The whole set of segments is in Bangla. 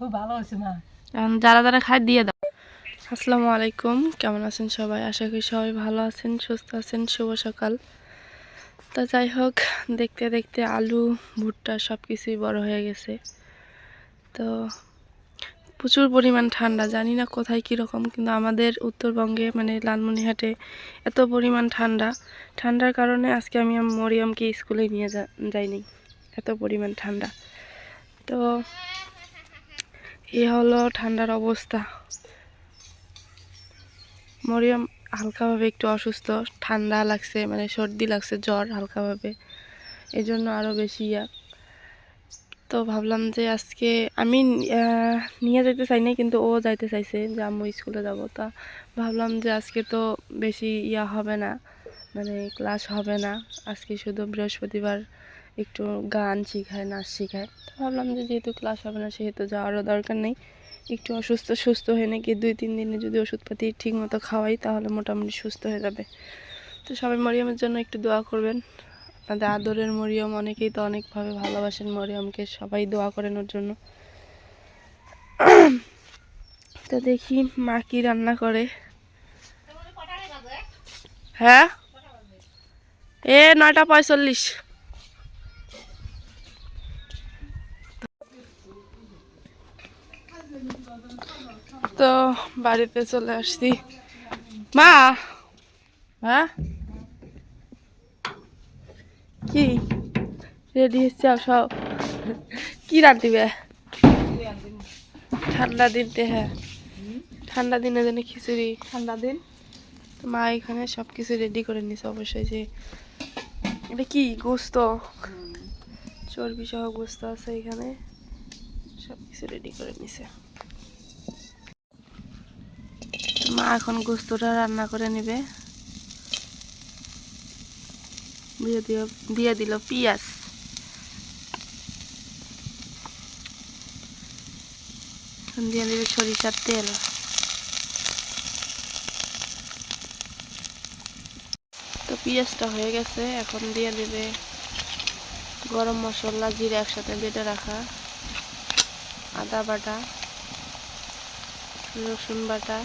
খুব ভালো হয়েছে মা। এখন যারা যারা খায় দিয়ে দাও। আসসালামু আলাইকুম, কেমন আছেন সবাই? আশা করি সবাই ভালো আছেন, সুস্থ আছেন। শুভ সকাল। তা যাই হোক, দেখতে দেখতে আলু ভুট্টা সব কিছুই বড় হয়ে গেছে। তো প্রচুর পরিমাণ ঠান্ডা, জানি না কোথায় কীরকম, কিন্তু আমাদের উত্তরবঙ্গে মানে লালমনিরহাটে এত পরিমাণ ঠান্ডা। ঠান্ডার কারণে আজকে আমি মরিয়মকে স্কুলে নিয়ে যাইনি, এত পরিমাণ ঠান্ডা। তো এ হলো ঠান্ডার অবস্থা। মরিয়ম হালকাভাবে একটু অসুস্থ, ঠান্ডা লাগছে, মানে সর্দি লাগছে, জ্বর হালকাভাবে, এই জন্য আরও বেশি তো ভাবলাম যে আজকে আমি নিয়ে যেতে চাই না, কিন্তু ও যাইতে চাইছে যে আম্মু স্কুলে যাব। তা ভাবলাম যে আজকে তো বেশি হবে না, মানে ক্লাস হবে না, আজকে শুধু বৃহস্পতিবার একটু গান শিখায়, নাচ শিখায়। তো ভাবলাম যে যেহেতু ক্লাস হবে না সেহেতু যাওয়ারও দরকার নেই। একটু সুস্থ হয়ে নাকি 2-3 দিনে যদি ওষুধপাতি ঠিক মতো খাওয়াই তাহলে মোটামুটি সুস্থ হয়ে যাবে। তো সবাই মরিয়মের জন্য একটু দোয়া করবেন। আপনাদের আদরের মরিয়ম, অনেকেই তো অনেকভাবে ভালোবাসেন মরিয়মকে, সবাই দোয়া করেন ওর জন্য। তো দেখি মা কি রান্না করে। হ্যাঁ, 9:45। তো বাড়িতে চলে আসছি। মা, হ্যাঁ কি রেডি হচ্ছে সব? কি রাঁধিবে ঠান্ডা দিনতে? হ্যাঁ, ঠান্ডা দিনে যেন খিচুড়ি। ঠান্ডা দিন মা এখানে সব কিছু রেডি করে নিছে। অবশ্যই যে এটা কি গোস্ত, চর্বি সহ গোস্ত আছে এখানে, সব কিছু রেডি করে নিছে। মা এখন গোস্তটা রান্না করে নেবে। দিয়ে দিল পেঁয়াজ, দিয়ে দিবে সরিষার তেল। তো পেঁয়াজটা হয়ে গেছে, এখন দিয়ে দেবে গরম মশলা, জিরা একসাথে বেটে রাখা, আদা বাটা, রসুন বাটা,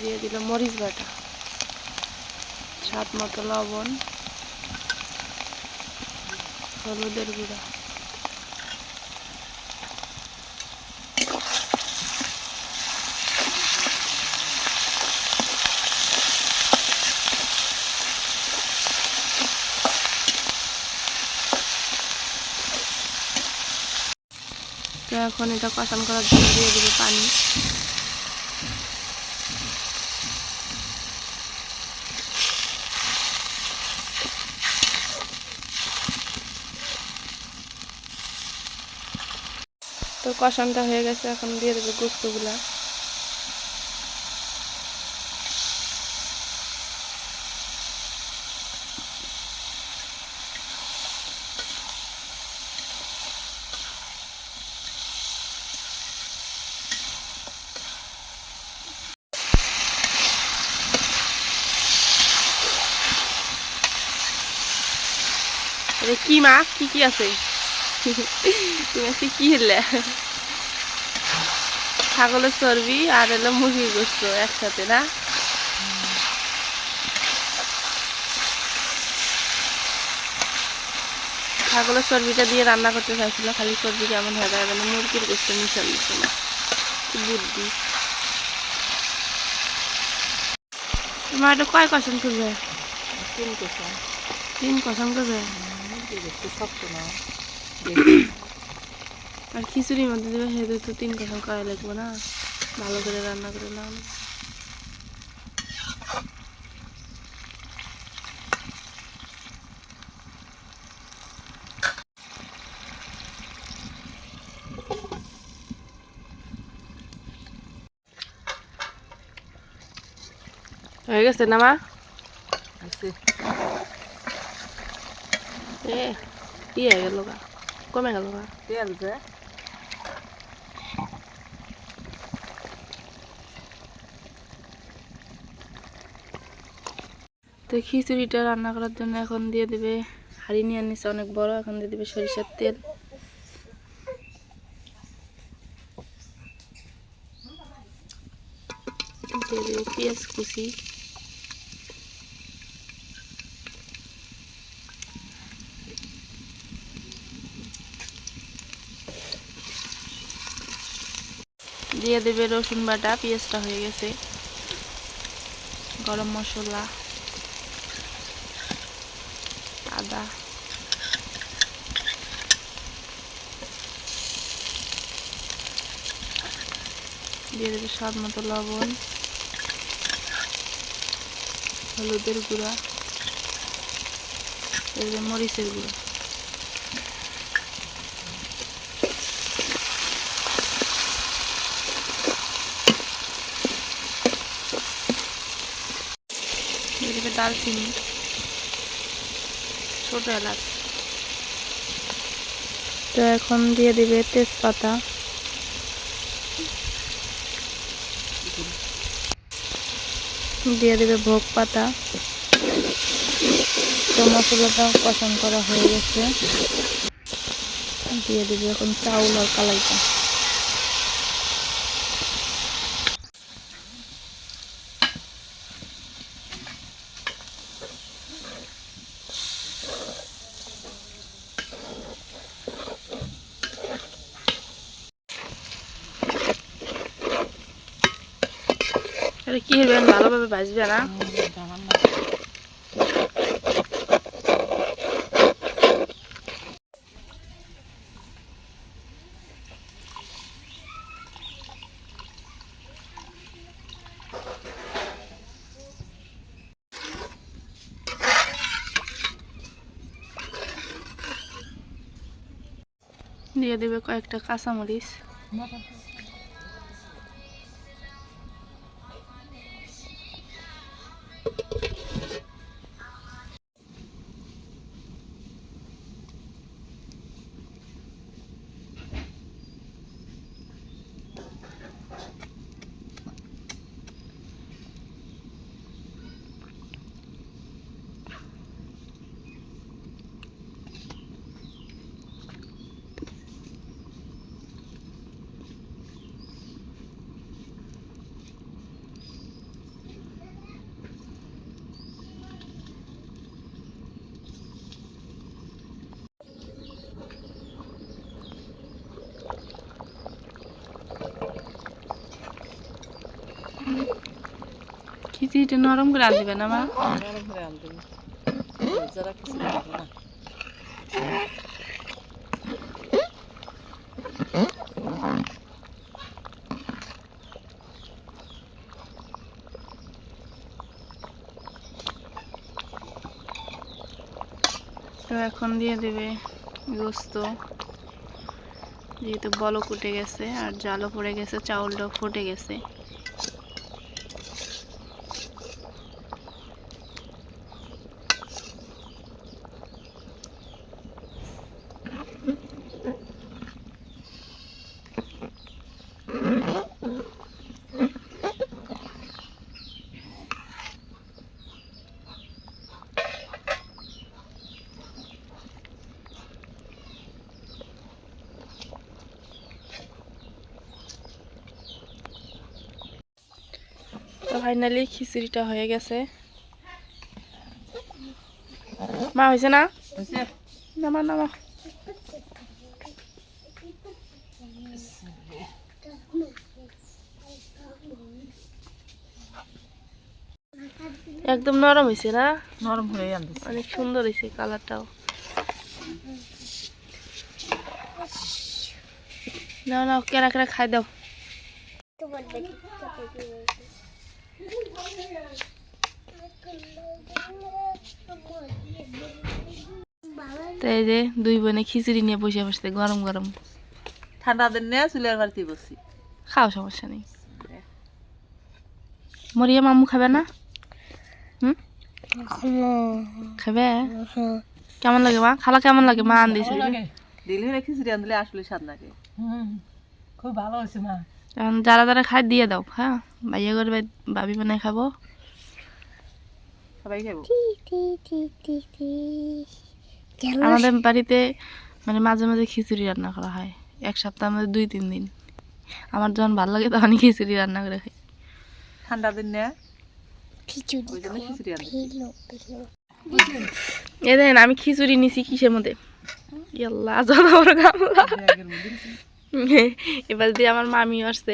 দিয়ে দিল মরিচ বাটা, স্বাদ মতো লবণ, হলুদের গুঁড়া। তো এখন এটা কষান করার জন্য দিয়ে দিবে পানি। তো কষানটা হয়ে গেছে, এখন দিয়ে দেবে গোস্তগুলা। কি মাছ, কি কি আছে? তুমি আজকে কি হলে? ছাগলের চর্বি আর এলো মুরগির গোস্ত একসাথে, না? ছাগলের চর্বিটা দিয়ে রান্না করতে চাইছিল, খালি চর্বি কেমন হয়ে যাবে, মানে মুরগির গোস্ত মিশাল দিচ্ছে না। বুদ্ধি। তোমার এটা কয় কষান করবে? 3 কষা। 3 কষান করবে? একটু শক্ত না। আর খিচুড়ির মধ্যে দেবে, সেহেতু তো 3 কষান করা লাগবে না, ভালো করে রান্না করে নাও। হয়ে গেছে না মা? হয়ে গেল গা, কমে গেল গা তেল যে। তো খিচুড়িটা রান্না করার জন্য এখন দিয়ে দেবে, হাঁড়ি নিয়ে নিচ্ছে অনেক বড়, এখন দিয়ে দেবে সরিষার তেল। দিয়ে দেবো পেঁয়াজ কুচি, দিয়ে দেবে রসুন বাটা। পেঁয়াজটা হয়ে গেছে। গরম মশলা, আদা, দিয়ে দেবে স্বাদ মতো লবণ, হলুদের গুঁড়া, দিয়ে দেবে মরিচের গুঁড়া। দিয়ে দেবে দারচিনি, ছোট এলাচ। তো এখন দিয়ে দেবে তেজপাতা, দিয়ে দেবে ভোগ পাতা। তো মশলাটা কষান করা হয়ে গেছে। দিয়ে দেবে এখন চাউল আর কালাইটা। আরে কি হবে, ভালোভাবে ভাজবে না? দিয়ে দেবে কয়েকটা কাঁচামরিচ। খিচুড়িটা নরম করে আনবে না মা? নরম করে আনতে যারা কিছু লাগবে না। তো এখন দিয়ে দেবে গোস্ত। যেহেতু বলক উঠে গেছে আর জালও পড়ে গেছে, চাউলটাও ফুটে গেছে। তো ফাইনালি খিচুড়িটা হয়ে গেছে। মা হয়েছে না? নামা নামা। একদম নরম হয়েছে না? নরম হয়ে আনতে অনেক সুন্দর হয়েছে কালারটাও। নাও নাও, কেনা কেনা খাই দাও। তো এই যে দুই বোনে খিচুড়ি নিয়ে বসে বসতে, গরম গরম। ঠান্ডা দিন নিয়ে চুলের বাড়িতে বসি। খাও, সমস্যা নেই। মরিয়া মামু খাবে না? খাবে? কেমন লাগে মা? খালা কেমন লাগে? মা আন দিয়েছে। দিলে হলে খিচুড়ি আনলে আসলে স্বাদ লাগে। খুব ভালো হয়েছে মা। এখন যারা যারা খায় দিয়ে দাও। হ্যাঁ, ভাইয়া করে ভাবি বানায় খাবো। সবাই খাবো। আমাদের বাড়িতে মানে মাঝে মাঝে খিচুড়ি রান্না করা হয়। এক সপ্তাহ আমাদের 2-3 দিন। আমার যখন ভালো লাগে তখনই খিচুড়ি রান্না করে খাই। ঠান্ডা দিন না খিচুড়ি ওই জন্য খিচুড়ি আনছি এ দেখেন আমি খিচুড়ি নিছি কিসের মধ্যে ইয়াল্লা যত বড় গামলা ব্যাগের মধ্যে দিছি। এবার দিয়ে আমার মামি আসছে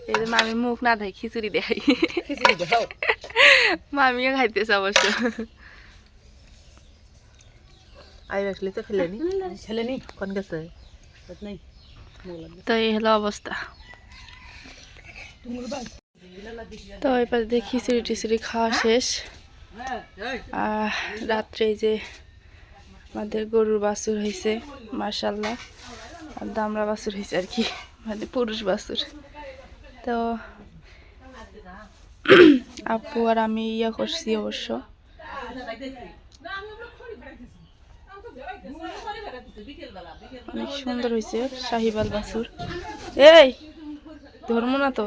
এই যে মামি মুখ না দেয় খিচুড়ি দেয় খিচুড়ি দাও মামিও খাইতেছে অবশ্য আই আসলে তো খেলেনি কোন গেছে নাই তো এই হলো অবস্থা তো এবার দিয়ে খিচুড়ি টিচুড়ি খাওয়া শেষ রাত্রে এই যে আমাদের গরুর বাছুর হয়েছে মাশাল্লাহ আর দামড়া বাছুর হয়েছে আর কি মানে পুরুষ বাছুর তো আপু আর আমি ইয়া করছি অবশ্য অনেক সুন্দর হয়েছে শাহিবাল বাছুর এই ধর্ম না তো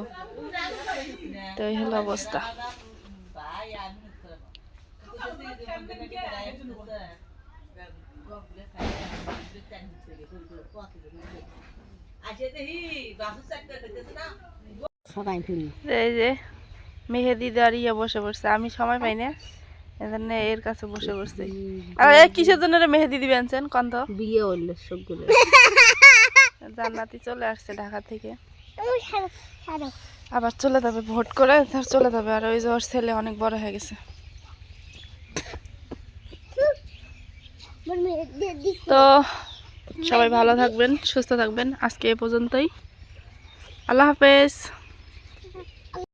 তো এই হলো অবস্থা এই যে মেহেদি দেওয়ার ইয়ে বসে পড়ছে আমি সময় পাই না এজন্য এর কাছে বসে পড়ছে আর এ কিসের জন্য রে মেহেদি দিবে আনছেন কন্ত বিয়ে হইলো সবগুলো জান্নাতি চলে আসছে ঢাকা থেকে আবার চলে যাবে ভোট করে তার চলে যাবে আর ওই যে ওর ছেলে অনেক বড় হয়ে গেছে তো সবাই ভালো থাকবেন সুস্থ থাকবেন আজকে এ পর্যন্তই আল্লাহ হাফেজ